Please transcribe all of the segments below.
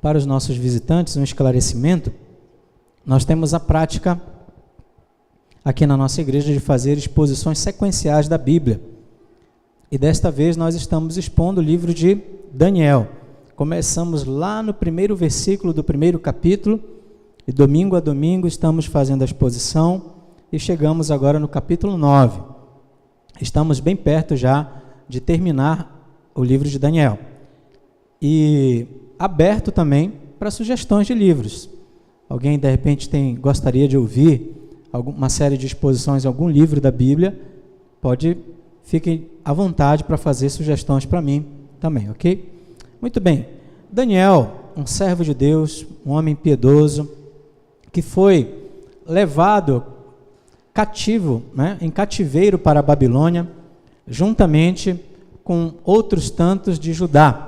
para os nossos visitantes um esclarecimento. Nós temos a prática aqui na nossa igreja de fazer exposições sequenciais da Bíblia. E desta vez nós estamos expondo o livro de Daniel. Começamos lá no primeiro versículo do primeiro capítulo, e domingo a domingo estamos fazendo a exposição, e chegamos agora no capítulo 9. Estamos bem perto já de terminar o livro de Daniel. E aberto também para sugestões de livros. Alguém, de repente, gostaria de ouvir uma série de exposições em algum livro da Bíblia, fiquem à vontade para fazer sugestões para mim também, ok? Muito bem. Daniel, um servo de Deus, um homem piedoso, que foi levado cativo, em cativeiro para a Babilônia, juntamente com outros tantos de Judá.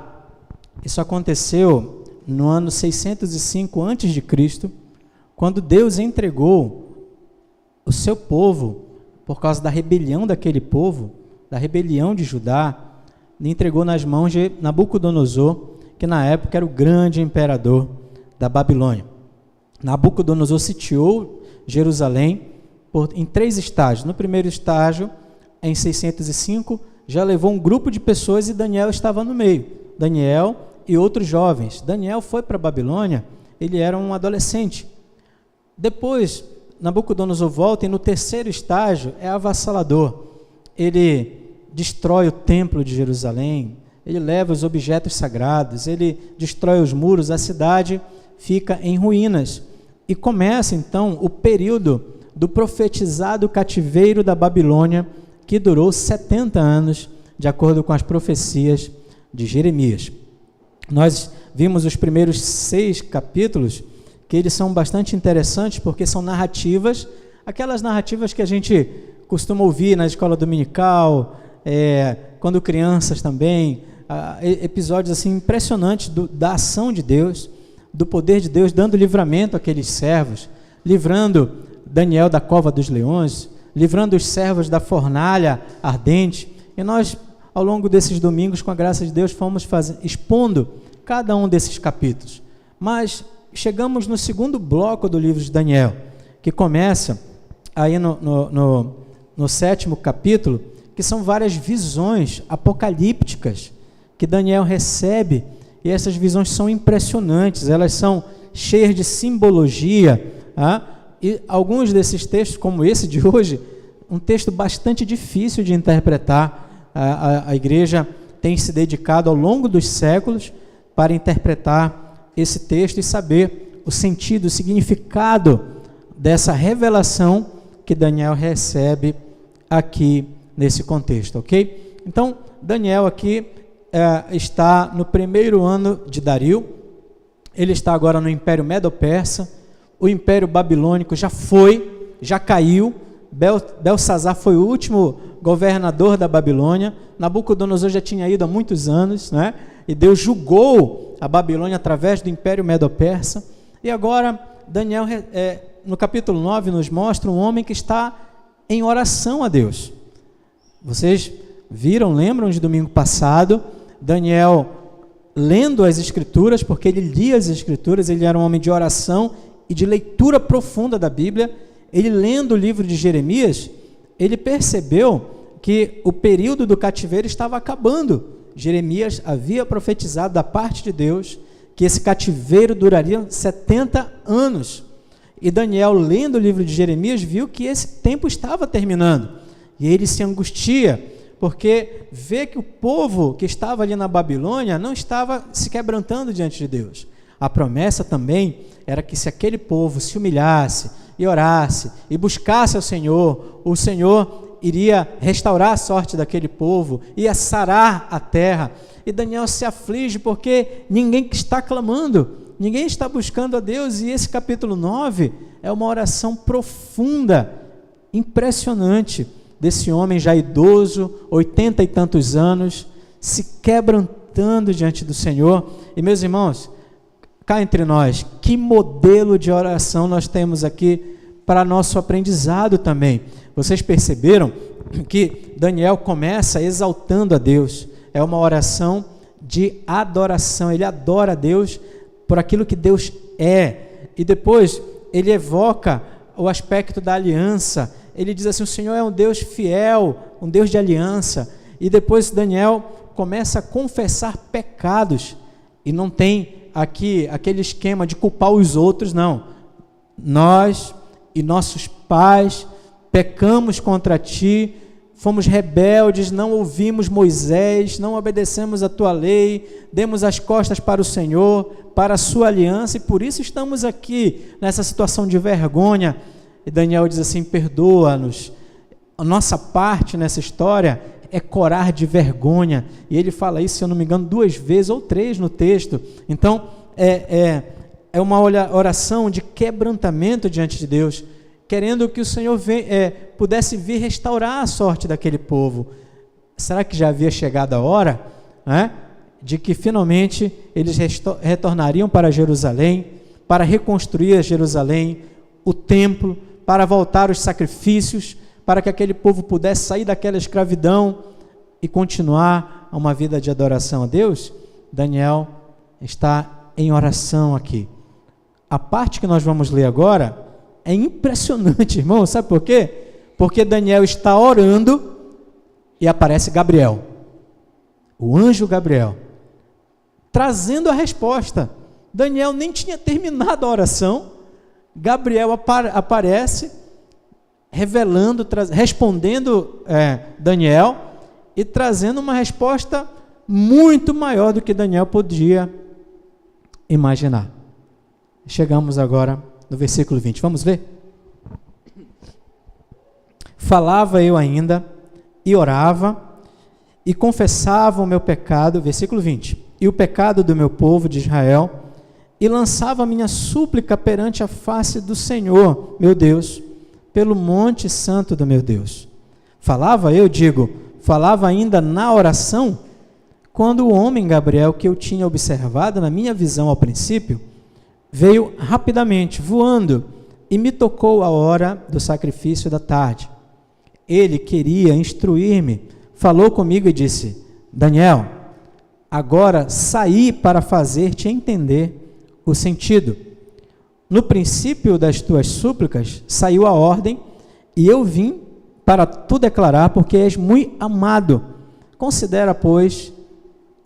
Isso aconteceu no ano 605 a.C., quando Deus entregou o seu povo, por causa da rebelião daquele povo, da rebelião de Judá, entregou nas mãos de Nabucodonosor, que na época era o grande imperador da Babilônia. Nabucodonosor sitiou Jerusalém em 3 estágios. No primeiro estágio, em 605, já levou um grupo de pessoas e Daniel estava no meio. Daniel e outros jovens. Daniel foi para a Babilônia, ele era um adolescente. Depois, Nabucodonosor volta e no terceiro estágio é avassalador. Ele destrói o templo de Jerusalém, ele leva os objetos sagrados, ele destrói os muros, a cidade fica em ruínas. E começa então o período do profetizado cativeiro da Babilônia, que durou 70 anos, de acordo com as profecias de Jeremias. Nós vimos os primeiros 6 capítulos, que eles são bastante interessantes, porque são narrativas, aquelas narrativas que a gente costuma ouvir na escola dominical, quando crianças também, episódios assim impressionantes da ação de Deus, do poder de Deus, dando livramento àqueles servos, livrando Daniel da cova dos leões, livrando os servos da fornalha ardente. E nós, ao longo desses domingos, com a graça de Deus, fomos expondo cada um desses capítulos. Mas chegamos no segundo bloco do livro de Daniel, que começa aí no 7º capítulo, que são várias visões apocalípticas que Daniel recebe, e essas visões são impressionantes, elas são cheias de simbologia, e alguns desses textos, como esse de hoje, um texto bastante difícil de interpretar. A igreja tem se dedicado ao longo dos séculos para interpretar esse texto e saber o sentido, o significado dessa revelação que Daniel recebe aqui nesse contexto, ok? Então, Daniel aqui está no primeiro ano de Dario, ele está agora no Império Medo-Persa, o Império Babilônico já caiu, Belsazar foi o último governador da Babilônia, Nabucodonosor já tinha ido há muitos anos, né? E Deus julgou a Babilônia através do Império Medo-Persa, e agora Daniel, no capítulo 9, nos mostra um homem que está em oração a Deus. Vocês lembram de domingo passado, Daniel lendo as Escrituras, porque ele lia as Escrituras, ele era um homem de oração e de leitura profunda da Bíblia. Ele lendo o livro de Jeremias, ele percebeu que o período do cativeiro estava acabando. Jeremias havia profetizado da parte de Deus que esse cativeiro duraria 70 anos. E Daniel, lendo o livro de Jeremias, viu que esse tempo estava terminando. E ele se angustia, porque vê que o povo que estava ali na Babilônia não estava se quebrantando diante de Deus. A promessa também era que se aquele povo se humilhasse e orasse e buscasse ao Senhor, o Senhor iria restaurar a sorte daquele povo, ia sarar a terra. E Daniel se aflige porque ninguém está clamando, ninguém está buscando a Deus, e esse capítulo 9 é uma oração profunda, impressionante, desse homem já idoso, 80 e tantos anos, se quebrantando diante do Senhor. E meus irmãos, cá entre nós, que modelo de oração nós temos aqui para nosso aprendizado também. Vocês perceberam que Daniel começa exaltando a Deus, é uma oração de adoração, ele adora a Deus por aquilo que Deus é. E depois ele evoca o aspecto da aliança. Ele diz assim: o Senhor é um Deus fiel, um Deus de aliança. E depois Daniel começa a confessar pecados. E não tem aqui aquele esquema de culpar os outros, não. Nós e nossos pais pecamos contra ti, fomos rebeldes, não ouvimos Moisés, não obedecemos a tua lei, demos as costas para o Senhor, para a sua aliança, e por isso estamos aqui nessa situação de vergonha. E Daniel diz assim: perdoa-nos. A nossa parte nessa história é corar de vergonha. E ele fala isso, se eu não me engano, 2 vezes ou 3 no texto. Então, é uma oração de quebrantamento diante de Deus, querendo que o Senhor pudesse vir restaurar a sorte daquele povo. Será que já havia chegado a hora, né, de que finalmente eles retornariam para Jerusalém, para reconstruir Jerusalém, o templo, para voltar os sacrifícios, para que aquele povo pudesse sair daquela escravidão e continuar uma vida de adoração a Deus? Daniel está em oração aqui. A parte que nós vamos ler agora é impressionante, irmão. Sabe por quê? Porque Daniel está orando e aparece Gabriel, o anjo Gabriel, trazendo a resposta. Daniel nem tinha terminado a oração, Gabriel aparece, revelando, respondendo Daniel, e trazendo uma resposta muito maior do que Daniel podia imaginar. Chegamos agora no versículo 20, vamos ver? Falava eu ainda, e orava, e confessava o meu pecado, versículo 20, e o pecado do meu povo de Israel, e lançava a minha súplica perante a face do Senhor, meu Deus, pelo monte santo do meu Deus. Falava ainda na oração, quando o homem Gabriel, que eu tinha observado na minha visão ao princípio, veio rapidamente, voando, e me tocou a hora do sacrifício da tarde. Ele queria instruir-me, falou comigo e disse: Daniel, agora saí para fazer-te entender o sentido. No princípio das tuas súplicas saiu a ordem, e eu vim para tu declarar, porque és muito amado. Considera, pois,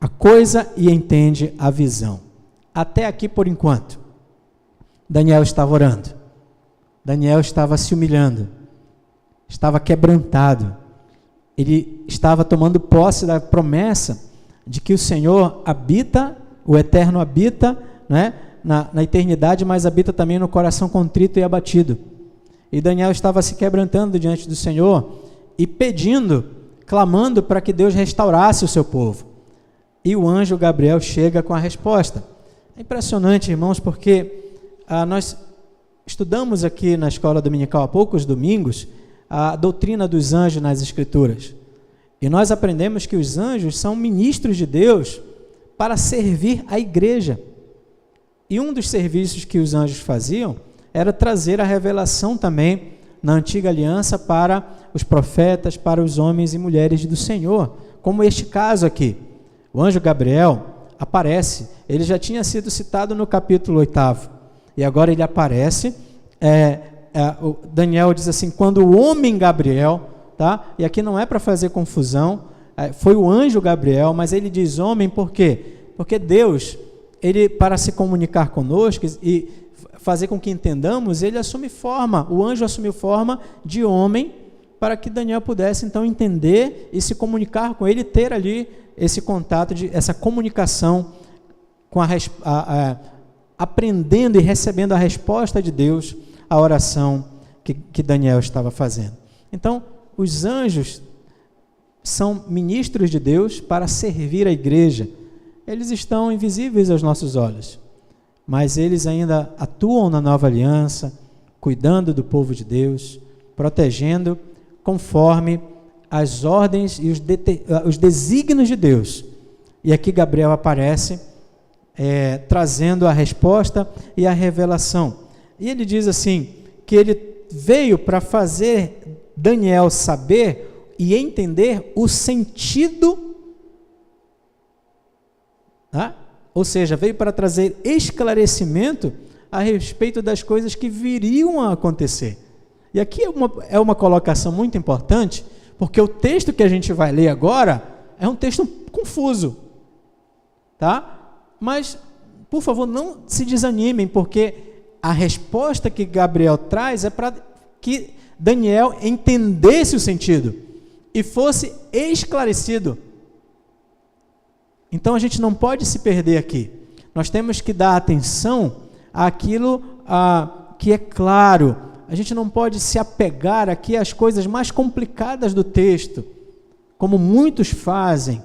a coisa e entende a visão. Até aqui por enquanto. Daniel estava orando. Daniel estava se humilhando. Estava quebrantado. Ele estava tomando posse da promessa de que o Senhor habita, o Eterno habita, né, na eternidade, mas habita também no coração contrito e abatido. E Daniel estava se quebrantando diante do Senhor e pedindo, clamando para que Deus restaurasse o seu povo. E o anjo Gabriel chega com a resposta. É impressionante, irmãos, porque nós estudamos aqui na escola dominical há poucos domingos a doutrina dos anjos nas Escrituras. E nós aprendemos que os anjos são ministros de Deus para servir a igreja. E um dos serviços que os anjos faziam era trazer a revelação também na antiga aliança para os profetas, para os homens e mulheres do Senhor, como este caso aqui. O anjo Gabriel aparece, ele já tinha sido citado no capítulo 8, e agora ele aparece. Daniel diz assim: quando o homem Gabriel, tá? E aqui não é para fazer confusão, foi o anjo Gabriel, mas ele diz homem por quê? Porque Deus, ele, para se comunicar conosco e fazer com que entendamos, ele assume forma, o anjo assumiu forma de homem, para que Daniel pudesse então entender e se comunicar com ele, ter ali esse contato, essa comunicação, com aprendendo e recebendo a resposta de Deus à oração que Daniel estava fazendo. Então, os anjos são ministros de Deus para servir a igreja. Eles estão invisíveis aos nossos olhos, mas eles ainda atuam na nova aliança, cuidando do povo de Deus, protegendo conforme as ordens e os desígnios de Deus. E aqui Gabriel aparece, trazendo a resposta e a revelação. E ele diz assim, que ele veio para fazer Daniel saber e entender o sentido ou seja, veio para trazer esclarecimento a respeito das coisas que viriam a acontecer. E aqui é uma colocação muito importante, porque o texto que a gente vai ler agora é um texto confuso, tá? Mas, por favor, não se desanimem, porque a resposta que Gabriel traz é para que Daniel entendesse o sentido e fosse esclarecido. Então a gente não pode se perder aqui. Nós temos que dar atenção àquilo que é claro. A gente não pode se apegar aqui às coisas mais complicadas do texto, como muitos fazem,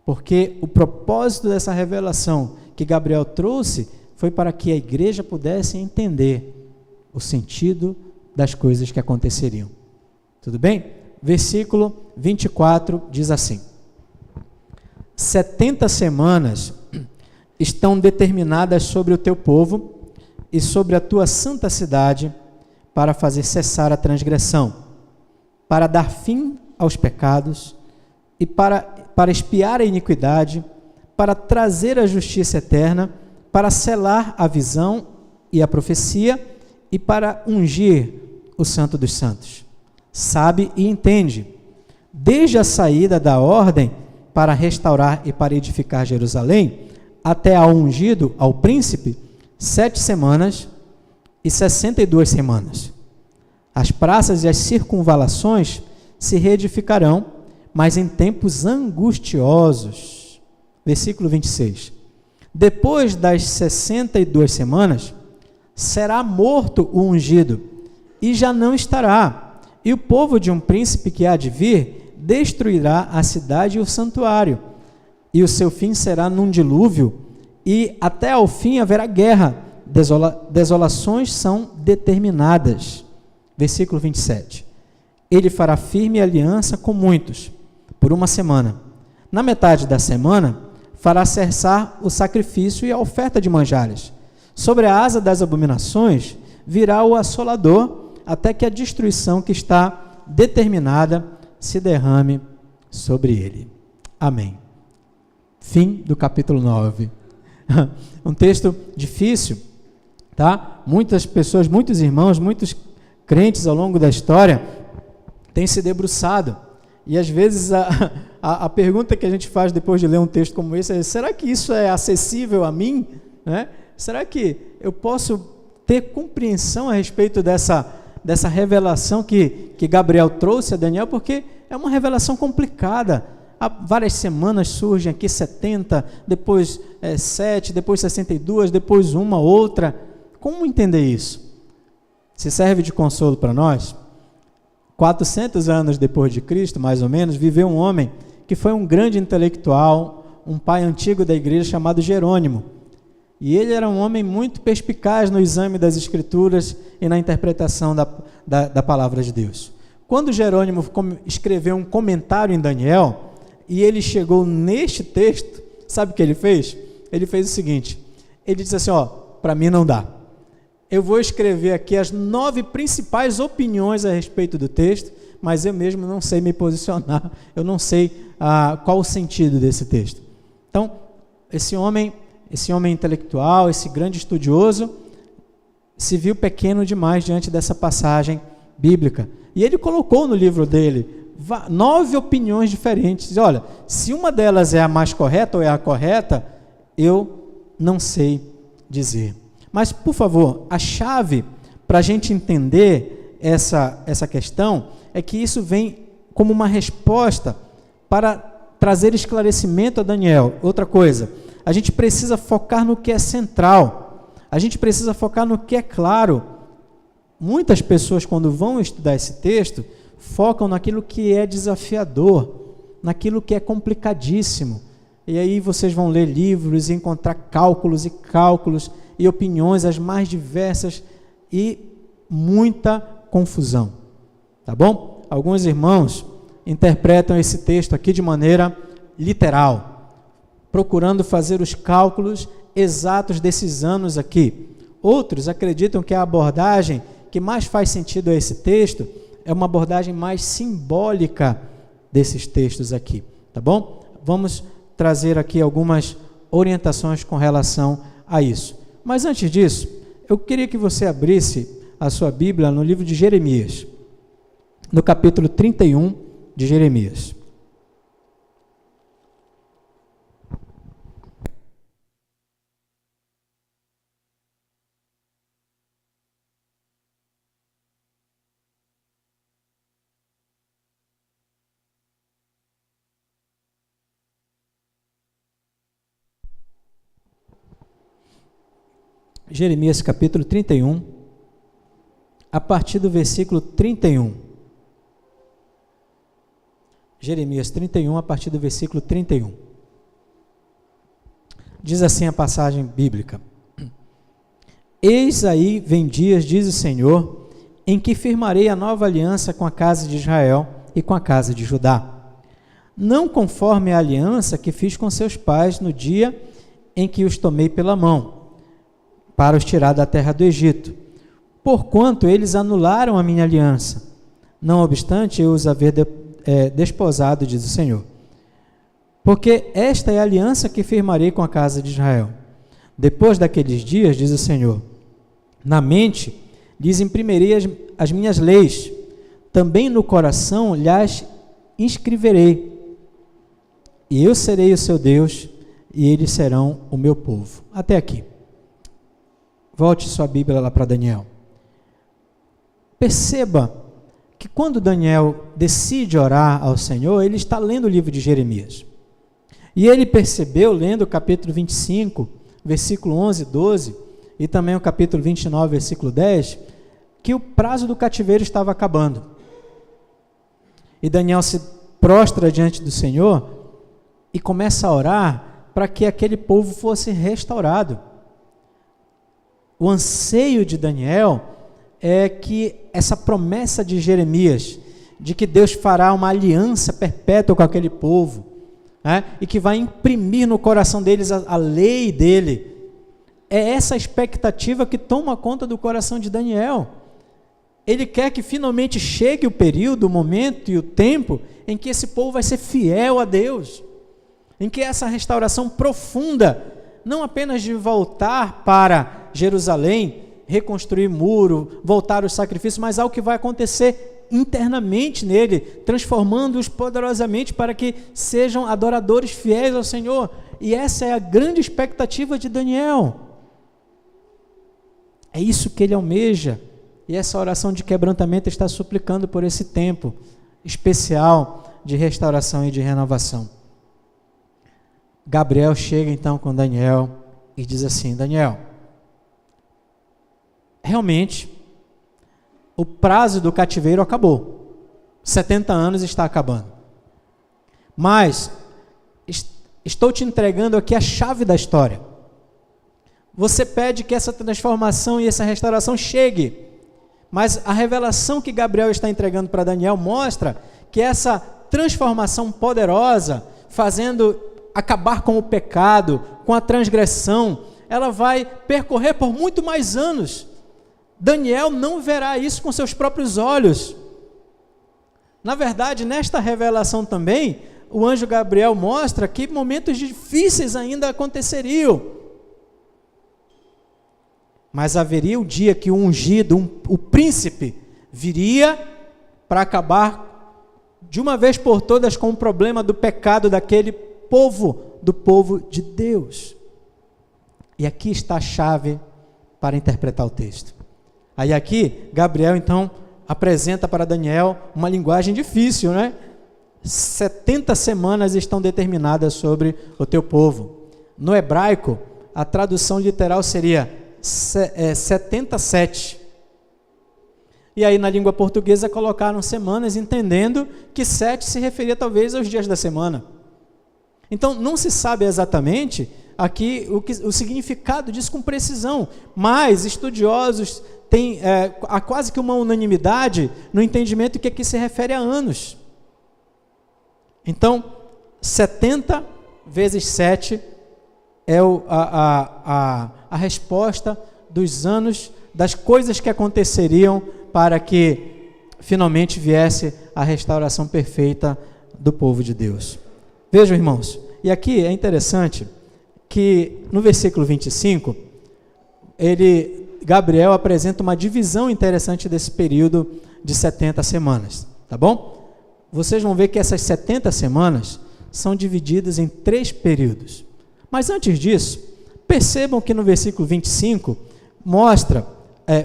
porque o propósito dessa revelação que Gabriel trouxe foi para que a igreja pudesse entender o sentido das coisas que aconteceriam. Tudo bem? Versículo 24 diz assim: 70 semanas estão determinadas sobre o teu povo e sobre a tua santa cidade, para fazer cessar a transgressão, para dar fim aos pecados e para expiar a iniquidade, para trazer a justiça eterna, para selar a visão e a profecia e para ungir o Santo dos Santos. Sabe e entende, desde a saída da ordem para restaurar e para edificar Jerusalém, até ao ungido, ao príncipe, 7 semanas e 62 semanas. As praças e as circunvalações se reedificarão, mas em tempos angustiosos. Versículo 26. Depois das 62 semanas, será morto o ungido, e já não estará, e o povo de um príncipe que há de vir destruirá a cidade e o santuário, e o seu fim será num dilúvio, e até ao fim haverá guerra, desolações são determinadas. Versículo 27. Ele fará firme aliança com muitos, por 1 semana. Na metade da semana, fará cessar o sacrifício e a oferta de manjares. Sobre a asa das abominações, virá o assolador, até que a destruição que está determinada se derrame sobre ele. Amém. Fim do capítulo 9. Um texto difícil, tá? Muitas pessoas, muitos irmãos, muitos crentes ao longo da história têm se debruçado. E às vezes a pergunta que a gente faz depois de ler um texto como esse é: será que isso é acessível a mim? Né? Será que eu posso ter compreensão a respeito dessa revelação que Gabriel trouxe a Daniel? Porque é uma revelação complicada. Há várias semanas surgem aqui 70, depois 7, depois 62, depois uma, outra. Como entender isso? Se serve de consolo para nós, 400 anos depois de Cristo, mais ou menos, viveu um homem que foi um grande intelectual, um pai antigo da igreja chamado Jerônimo. E ele era um homem muito perspicaz no exame das Escrituras e na interpretação da palavra de Deus. Quando Jerônimo escreveu um comentário em Daniel, e ele chegou neste texto, sabe o que ele fez? Ele fez o seguinte: ele disse assim, para mim não dá. Eu vou escrever aqui as 9 principais opiniões a respeito do texto, mas eu mesmo não sei me posicionar, eu não sei qual o sentido desse texto. Então, esse homem intelectual, esse grande estudioso, se viu pequeno demais diante dessa passagem bíblica. E ele colocou no livro dele 9 opiniões diferentes. E olha, se uma delas é a mais correta ou é a correta, eu não sei dizer. Mas, por favor, a chave para a gente entender essa questão é que isso vem como uma resposta para trazer esclarecimento a Daniel. Outra coisa, a gente precisa focar no que é central, a gente precisa focar no que é claro. Muitas pessoas, quando vão estudar esse texto, focam naquilo que é desafiador, naquilo que é complicadíssimo. E aí vocês vão ler livros e encontrar cálculos e opiniões as mais diversas e muita confusão, tá bom? Alguns irmãos interpretam esse texto aqui de maneira literal, procurando fazer os cálculos exatos desses anos aqui. Outros acreditam que a abordagem que mais faz sentido a esse texto é uma abordagem mais simbólica desses textos aqui, tá bom? Vamos trazer aqui algumas orientações com relação a isso. Mas antes disso, eu queria que você abrisse a sua Bíblia no livro de Jeremias, no capítulo 31 de Jeremias. Jeremias capítulo 31, a partir do versículo 31. Jeremias 31, a partir do versículo 31. Diz assim a passagem bíblica: Eis aí vem dias, diz o Senhor, em que firmarei a nova aliança com a casa de Israel e com a casa de Judá. Não conforme a aliança que fiz com seus pais no dia em que os tomei pela mão, para os tirar da terra do Egito, porquanto eles anularam a minha aliança, não obstante eu os haver desposado, diz o Senhor. Porque esta é a aliança que firmarei com a casa de Israel. Depois daqueles dias, diz o Senhor, na mente lhes imprimirei as minhas leis, também no coração lhes inscreverei, e eu serei o seu Deus, e eles serão o meu povo. Até aqui. Volte sua Bíblia lá para Daniel. Perceba que quando Daniel decide orar ao Senhor, ele está lendo o livro de Jeremias. E ele percebeu, lendo o capítulo 25, versículo 11 e 12, e também o capítulo 29, versículo 10, que o prazo do cativeiro estava acabando. E Daniel se prostra diante do Senhor e começa a orar para que aquele povo fosse restaurado. O anseio de Daniel é que essa promessa de Jeremias, de que Deus fará uma aliança perpétua com aquele povo, e que vai imprimir no coração deles a lei dele, é essa expectativa que toma conta do coração de Daniel. Ele quer que finalmente chegue o período, o momento e o tempo em que esse povo vai ser fiel a Deus, em que essa restauração profunda, não apenas de voltar para Jerusalém, reconstruir muro, voltar os sacrifícios, mas algo que vai acontecer internamente nele, transformando-os poderosamente para que sejam adoradores fiéis ao Senhor. E essa é a grande expectativa de Daniel. É isso que ele almeja, e essa oração de quebrantamento está suplicando por esse tempo especial de restauração e de renovação. Gabriel chega então com Daniel e diz assim: Daniel, realmente o prazo do cativeiro acabou, 70 anos está acabando, mas estou te entregando aqui a chave da história. Você pede que essa transformação e essa restauração chegue, mas a revelação que Gabriel está entregando para Daniel mostra que essa transformação poderosa, fazendo acabar com o pecado, com a transgressão, ela vai percorrer por muito mais anos. Daniel não verá isso com seus próprios olhos. Na verdade, nesta revelação também, o anjo Gabriel mostra que momentos difíceis ainda aconteceriam. Mas haveria o dia que o ungido, o príncipe, viria para acabar de uma vez por todas com o problema do pecado daquele povo, do povo de Deus. E aqui está a chave para interpretar o texto. Aí aqui, Gabriel então apresenta para Daniel uma linguagem difícil, né? 70 semanas estão determinadas sobre o teu povo. No hebraico, a tradução literal seria 77. E aí na língua portuguesa colocaram semanas, entendendo que 7 se referia talvez aos dias da semana. Então não se sabe exatamente aqui o significado disso com precisão, mas estudiosos têm há quase que uma unanimidade no entendimento que aqui se refere a anos. Então 70 vezes 7 é a resposta dos anos, das coisas que aconteceriam para que finalmente viesse a restauração perfeita do povo de Deus. Vejam, irmãos, e aqui é interessante, que no versículo 25, Gabriel apresenta uma divisão interessante desse período de 70 semanas, tá bom? Vocês vão ver que essas 70 semanas são divididas em 3 períodos. Mas antes disso, percebam que no versículo 25,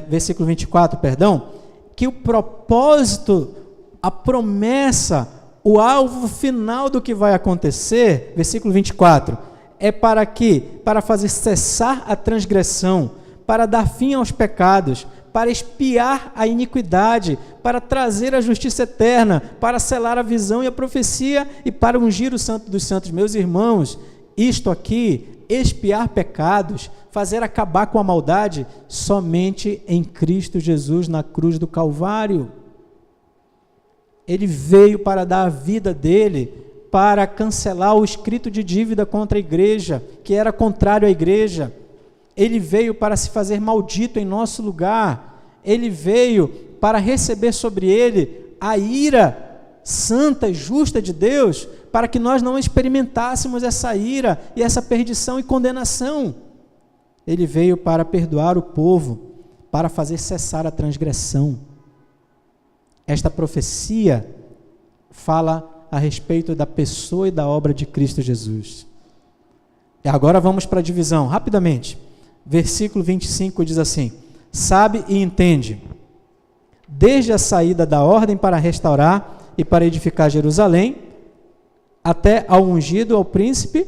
versículo 24, perdão, que o propósito, a promessa, o alvo final do que vai acontecer, versículo 24, é para fazer cessar a transgressão, para dar fim aos pecados, para expiar a iniquidade, para trazer a justiça eterna, para selar a visão e a profecia e para ungir o Santo dos Santos. Meus irmãos, isto aqui, expiar pecados, fazer acabar com a maldade, somente em Cristo Jesus na cruz do Calvário. Ele veio para dar a vida dele, para cancelar o escrito de dívida contra a igreja, que era contrário à igreja. Ele veio para se fazer maldito em nosso lugar. Ele veio para receber sobre ele a ira santa e justa de Deus, para que nós não experimentássemos essa ira e essa perdição e condenação. Ele veio para perdoar o povo, para fazer cessar a transgressão. Esta profecia fala a respeito da pessoa e da obra de Cristo Jesus. E agora vamos para a divisão, rapidamente. Versículo 25 diz assim: sabe e entende, desde a saída da ordem para restaurar e para edificar Jerusalém, até ao ungido, ao príncipe,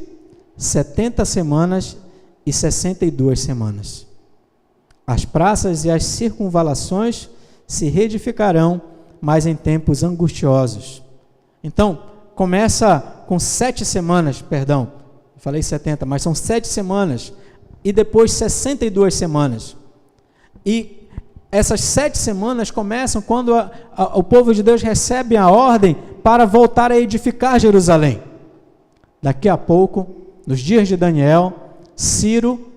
70 semanas e 62 semanas. As praças e as circunvalações se reedificarão, mas em tempos angustiosos. Então, começa com 7 semanas, perdão, falei 70, mas são 7 semanas, e depois 62 semanas. E essas 7 semanas começam quando o povo de Deus recebe a ordem para voltar a edificar Jerusalém. Daqui a pouco, nos dias de Daniel, Ciro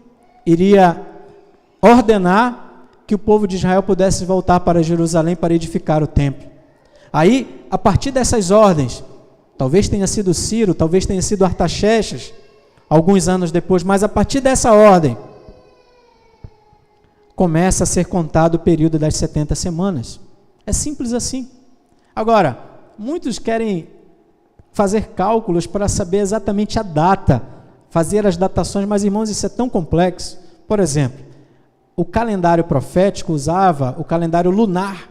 iria ordenar que o povo de Israel pudesse voltar para Jerusalém para edificar o templo. Aí, a partir dessas ordens, talvez tenha sido Ciro, talvez tenha sido Artaxerxes, alguns anos depois, mas a partir dessa ordem, começa a ser contado o período das 70 semanas. É simples assim. Agora, muitos querem fazer cálculos para saber exatamente a data, fazer as datações, mas irmãos, isso é tão complexo. Por exemplo, o calendário profético usava o calendário lunar.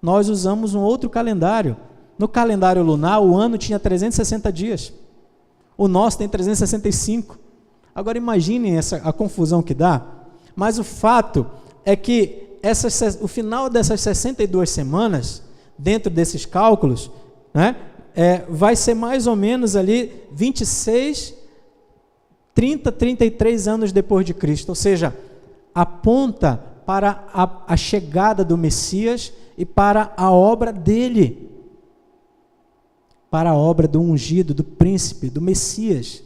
Nós usamos um outro calendário. No calendário lunar, o ano tinha 360 dias. O nosso tem 365. Agora imaginem a confusão que dá. Mas o fato é que o final dessas 62 semanas, dentro desses cálculos, né, vai ser mais ou menos ali 26, 30, 33 anos depois de Cristo. Ou seja, aponta para a chegada do Messias e para a obra dele. Para a obra do ungido, do príncipe, do Messias,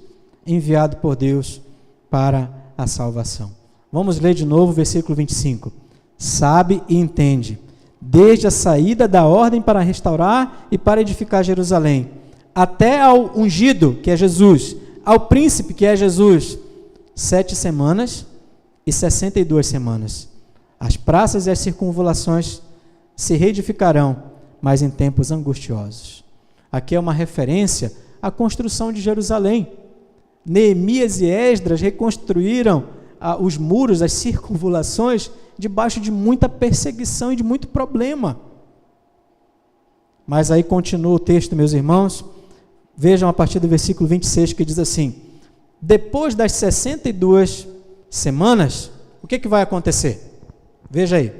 enviado por Deus para a salvação. Vamos ler de novo o versículo 25. Sabe e entende, desde a saída da ordem para restaurar e para edificar Jerusalém, até ao ungido, que é Jesus, ao príncipe, que é Jesus, 7 semanas e 62 semanas. As praças e as circunvalações se reedificarão, mas em tempos angustiosos. Aqui é uma referência à construção de Jerusalém. Neemias e Esdras reconstruíram os muros, as circunvalações, debaixo de muita perseguição e de muito problema. Mas aí continua o texto, meus irmãos. Vejam a partir do versículo 26, que diz assim: depois das 62 semanas, o que vai acontecer? Veja aí.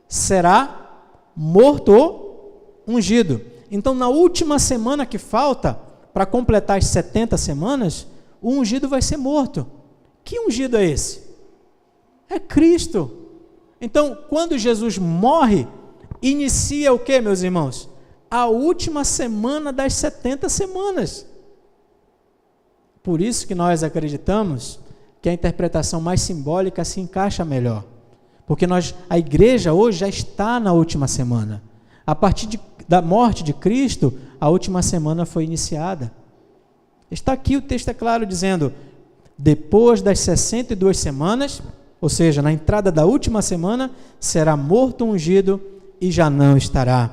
Será morto ou ungido. Então, na última semana que falta, para completar as 70 semanas, o ungido vai ser morto. Que ungido é esse? É Cristo. Então, quando Jesus morre, inicia o que, meus irmãos? A última semana das 70 semanas. Por isso que nós acreditamos que a interpretação mais simbólica se encaixa melhor. Porque a igreja hoje já está na última semana. A partir da morte de Cristo, a última semana foi iniciada. Está aqui, o texto é claro, dizendo: Depois das 62 semanas, ou seja, na entrada da última semana, será morto o ungido e já não estará.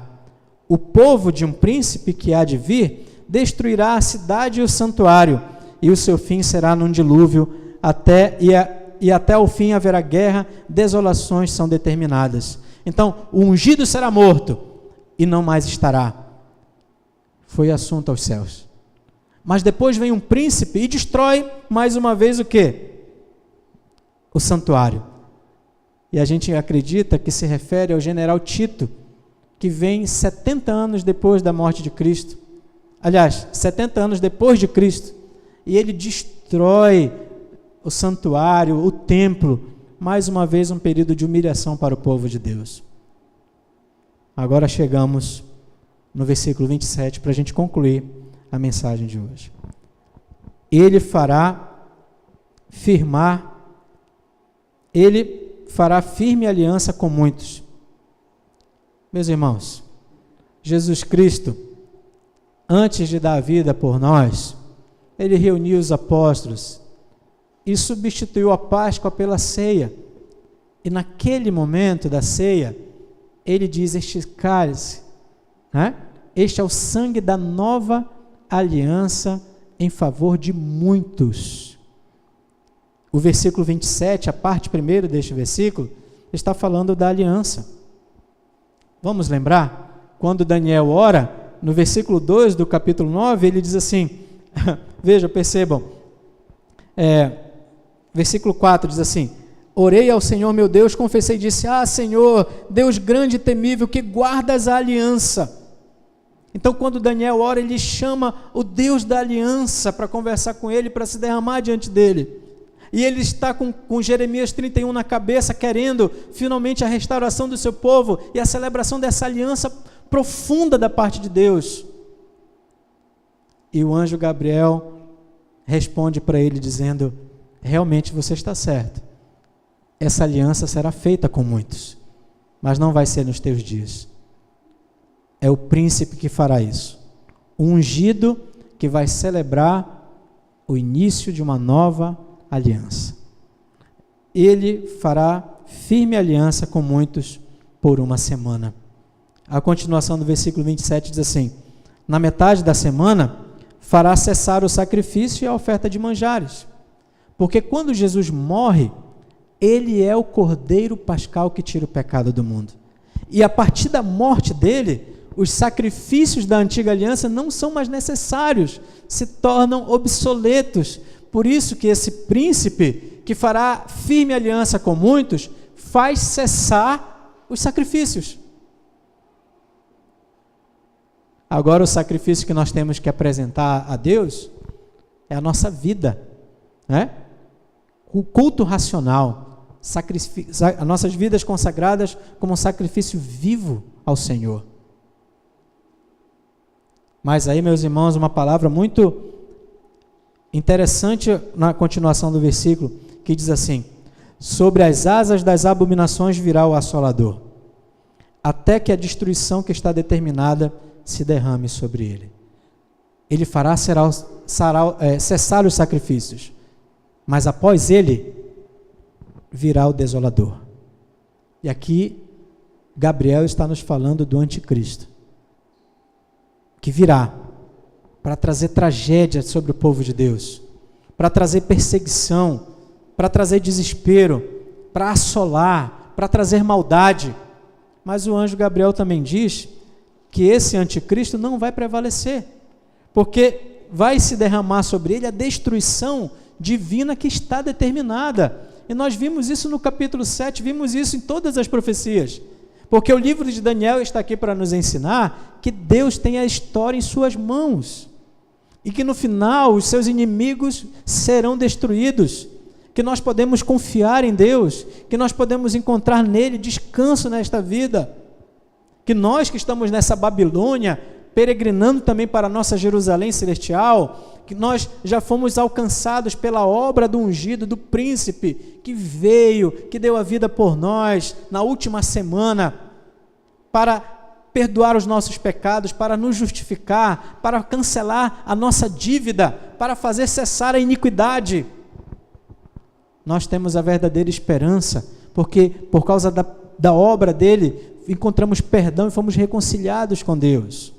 O povo de um príncipe que há de vir destruirá a cidade e o santuário, e o seu fim será num dilúvio, até o fim haverá guerra, desolações são determinadas. Então, o ungido será morto e não mais estará. Foi assunto aos céus. Mas depois vem um príncipe e destrói mais uma vez o quê? O santuário. E a gente acredita que se refere ao general Tito, que vem 70 anos depois da morte de Cristo. Aliás, 70 anos depois de Cristo. E ele destrói o santuário, o templo. Mais uma vez um período de humilhação para o povo de Deus. Agora chegamos no versículo 27 para a gente concluir a mensagem de hoje. Ele fará firme aliança com muitos. Meus irmãos, Jesus Cristo, antes de dar a vida por nós, ele reuniu os apóstolos e substituiu a Páscoa pela ceia. E naquele momento da ceia, ele diz: este cálice, este é o sangue da nova aliança em favor de muitos. O versículo 27, a parte primeira deste versículo, está falando da aliança. Vamos lembrar? Quando Daniel ora, no versículo 2 do capítulo 9, ele diz assim, percebam, versículo 4 diz assim: orei ao Senhor meu Deus, confessei e disse: Senhor, Deus grande e temível, que guardas a aliança. Então, quando Daniel ora, ele chama o Deus da aliança para conversar com ele, para se derramar diante dele. E ele está com Jeremias 31 na cabeça, querendo finalmente a restauração do seu povo e a celebração dessa aliança profunda da parte de Deus. E o anjo Gabriel responde para ele dizendo: realmente você está certo. Essa aliança será feita com muitos, mas não vai ser nos teus dias. É o príncipe que fará isso. O ungido que vai celebrar o início de uma nova aliança. Ele fará firme aliança com muitos por uma semana. A continuação do versículo 27 diz assim: na metade da semana fará cessar o sacrifício e a oferta de manjares, porque quando Jesus morre, ele é o cordeiro pascal que tira o pecado do mundo. E a partir da morte dele, os sacrifícios da antiga aliança não são mais necessários, se tornam obsoletos. Por isso que esse príncipe, que fará firme aliança com muitos, faz cessar os sacrifícios. Agora o sacrifício que nós temos que apresentar a Deus é a nossa vida, o culto racional, as nossas vidas consagradas como um sacrifício vivo ao Senhor. Mas aí, meus irmãos, uma palavra muito interessante na continuação do versículo, que diz assim: sobre as asas das abominações virá o assolador, até que a destruição que está determinada se derrame sobre ele. Ele fará cessar os sacrifícios, mas após ele virá o desolador. E aqui Gabriel está nos falando do anticristo, que virá para trazer tragédia sobre o povo de Deus, para trazer perseguição, para trazer desespero, para assolar, para trazer maldade. Mas o anjo Gabriel também diz que esse anticristo não vai prevalecer, porque vai se derramar sobre ele a destruição divina que está determinada. E nós vimos isso no capítulo 7, vimos isso em todas as profecias. Porque o livro de Daniel está aqui para nos ensinar que Deus tem a história em suas mãos. E que no final os seus inimigos serão destruídos. Que nós podemos confiar em Deus. Que nós podemos encontrar nele descanso nesta vida. Que nós que estamos nessa Babilônia, peregrinando também para a nossa Jerusalém celestial, que nós já fomos alcançados pela obra do ungido, do príncipe, que veio, que deu a vida por nós na última semana, para perdoar os nossos pecados, para nos justificar, para cancelar a nossa dívida, para fazer cessar a iniquidade. nós temos a verdadeira esperança, porque por causa da obra dele, encontramos perdão e fomos reconciliados com Deus.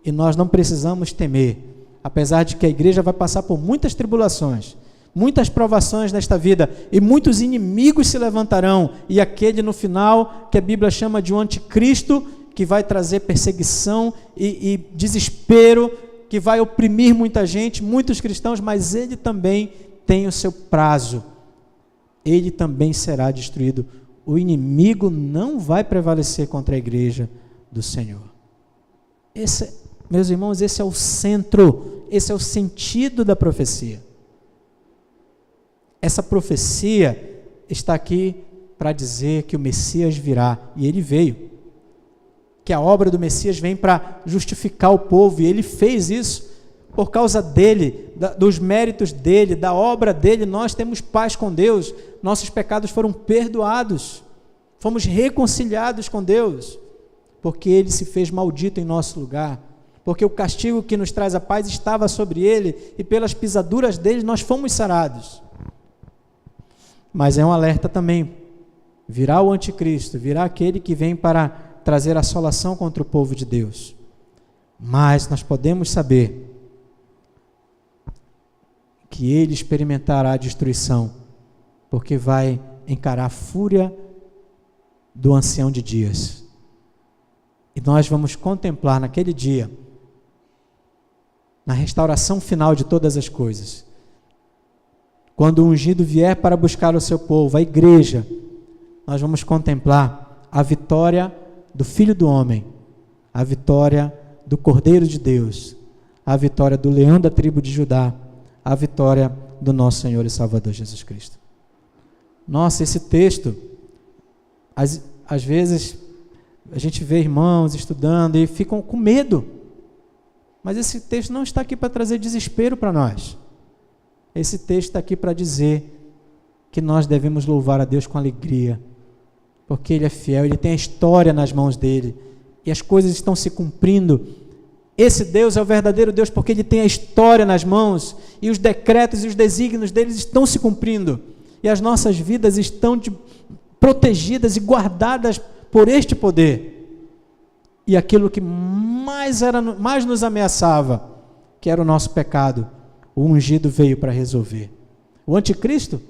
E nós não precisamos temer, apesar de que a igreja vai passar por muitas tribulações, muitas provações nesta vida, e muitos inimigos se levantarão, e aquele no final, que a Bíblia chama de um anticristo, que vai trazer perseguição e desespero, que vai oprimir muita gente, muitos cristãos, mas ele também tem o seu prazo, ele também será destruído. O inimigo não vai prevalecer contra a igreja do Senhor. Meus irmãos, esse é o centro, esse é o sentido da profecia. Essa profecia está aqui para dizer que o Messias virá, e ele veio. Que a obra do Messias vem para justificar o povo, e ele fez isso. Por causa dele, dos méritos dele, da obra dele, nós temos paz com Deus, nossos pecados foram perdoados, fomos reconciliados com Deus, porque ele se fez maldito em nosso lugar, porque o castigo que nos traz a paz estava sobre ele, e pelas pisaduras dele nós fomos sarados. Mas é um alerta também, virá o anticristo, virá aquele que vem para trazer assolação contra o povo de Deus, mas nós podemos saber que ele experimentará a destruição, porque vai encarar a fúria do ancião de dias, e nós vamos contemplar naquele dia, na restauração final de todas as coisas, quando o ungido vier para buscar o seu povo, a igreja, nós vamos contemplar a vitória do Filho do Homem, a vitória do Cordeiro de Deus, a vitória do leão da tribo de Judá, a vitória do nosso Senhor e Salvador Jesus Cristo. Nossa, esse texto, às vezes a gente vê irmãos estudando e ficam com medo, mas esse texto não está aqui para trazer desespero para nós. Esse texto está aqui para dizer que nós devemos louvar a Deus com alegria, porque Ele é fiel, Ele tem a história nas mãos dEle, e as coisas estão se cumprindo. Esse Deus é o verdadeiro Deus, porque Ele tem a história nas mãos, e os decretos e os desígnios deles estão se cumprindo, e as nossas vidas estão protegidas e guardadas por este poder. E aquilo que mais nos ameaçava, que era o nosso pecado, o ungido veio para resolver. O anticristo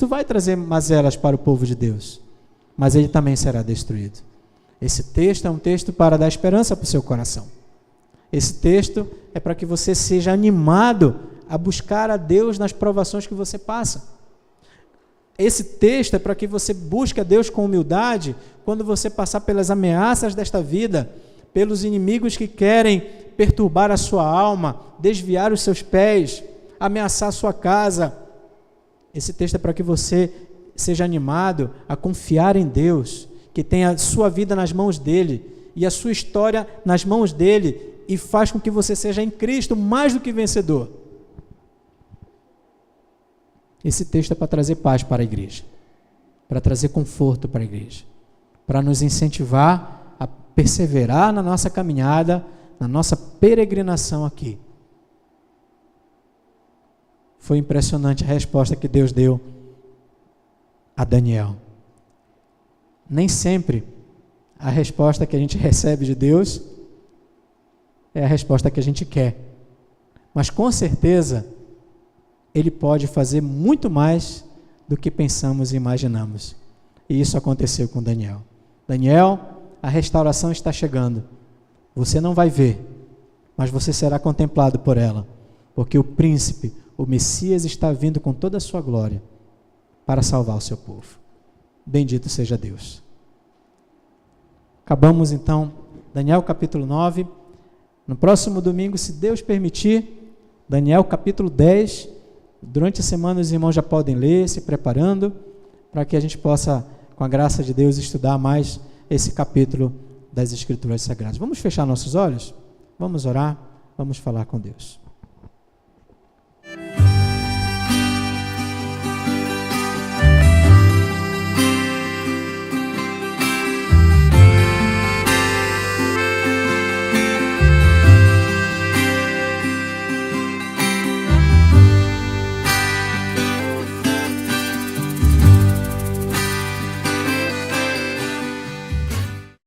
vai trazer mazelas para o povo de Deus, mas ele também será destruído. Esse texto é um texto para dar esperança para o seu coração. Esse texto é para que você seja animado a buscar a Deus nas provações que você passa. Esse texto é para que você busque a Deus com humildade quando você passar pelas ameaças desta vida, pelos inimigos que querem perturbar a sua alma, desviar os seus pés, ameaçar a sua casa. Esse texto é para que você seja animado a confiar em Deus, que tem a sua vida nas mãos dEle e a sua história nas mãos dEle, e faz com que você seja em Cristo mais do que vencedor. Esse texto é para trazer paz para a igreja, para trazer conforto para a igreja, para nos incentivar a perseverar na nossa caminhada, na nossa peregrinação aqui. Foi impressionante a resposta que Deus deu a Daniel. Nem sempre a resposta que a gente recebe de Deus é a resposta que a gente quer, mas com certeza Ele pode fazer muito mais do que pensamos e imaginamos, e isso aconteceu com Daniel. Daniel, a restauração está chegando, você não vai ver, mas você será contemplado por ela, porque o príncipe, o Messias, está vindo com toda a sua glória para salvar o seu povo. Bendito seja Deus. Acabamos então Daniel capítulo 9, no próximo domingo, se Deus permitir, Daniel capítulo 10, durante a semana os irmãos já podem ler, se preparando, para que a gente possa, com a graça de Deus, estudar mais esse capítulo das Escrituras Sagradas. Vamos fechar nossos olhos? Vamos orar, vamos falar com Deus.